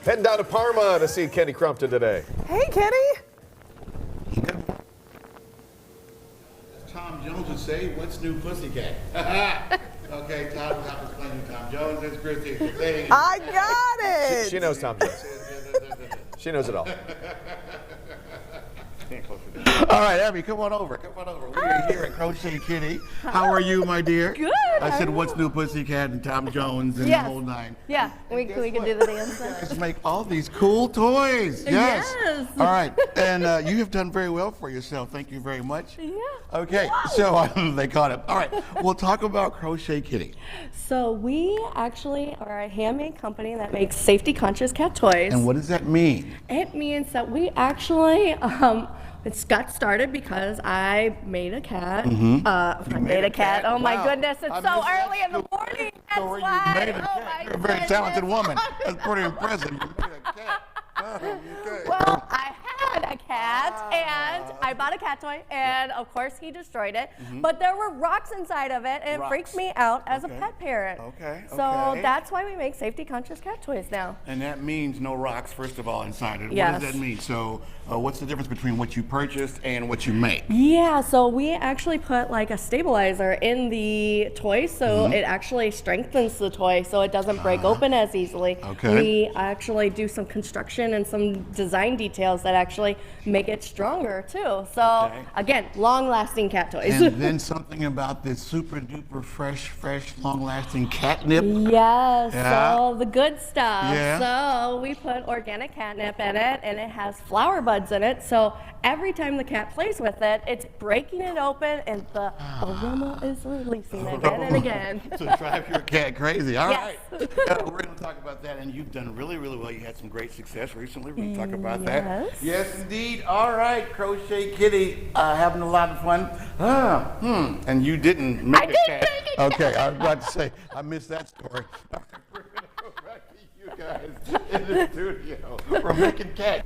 Heading down to Parma to see Kenny Crumpton today. Hey, Kenny. Tom Jones would say, "What's new, pussycat?" Okay, Tom, I'll explain to Tom Jones. It's Christy. I got it. She knows Tom Jones. She knows it all. All right, Abby, come on over. Come on over. We are here at Crochet Kitty. How are you, my dear? Good. I said, "What's new, pussycat?" and Tom Jones and Yes. the whole nine. Yeah, we can do the dance. You guys make all these cool toys. Yes. Yes. All right, and you have done very well for yourself. Thank you very much. Yeah. Okay, so they caught it. All right, we'll talk about Crochet Kitty. So we actually are a handmade company that makes safety-conscious cat toys. And what does that mean? It means that we actually, it got started because I made a cat. I made a cat. Oh my Wow. goodness, it's I so missed that early in the morning. That's story. why. You made a Oh cat. my You're a very talented goodness. woman. That's pretty impressive. You made a cat. Oh, okay. Well, I had a cat, and I bought a cat toy, and of course he destroyed it. But there were rocks inside of it, and it Rocks. freaked me out as a Okay. pet parent. Okay, So okay. that's why we make safety-conscious cat toys now. And that means no rocks, first of all, inside it. Yes. What does that mean? So, what's the difference between what you purchased and what you make? Yeah, so we actually put like a stabilizer in the toy, so it actually strengthens the toy, so it doesn't break open as easily. Okay. We actually do some construction and some design details that actually make it stronger too. So Okay. again, long-lasting cat toys. And then something about this super duper fresh, long-lasting catnip. Yes, Yeah. so the good stuff. Yeah. So we put organic catnip in it, and it has flower buds in it. So every time the cat plays with it, it's breaking it open, and the aroma is releasing again and again. To drive your cat crazy. All Yes. right. We're going to talk about that, and you've done really, really well. You had some great success recently. We're going to talk about that. Yes. Yes, indeed. All right, Crochet Kitty, having a lot of fun. And you didn't make a didn't cat. make a Okay, I was about to say, I missed that story. All right, we're going to go back to you guys in the studio. We're making cat.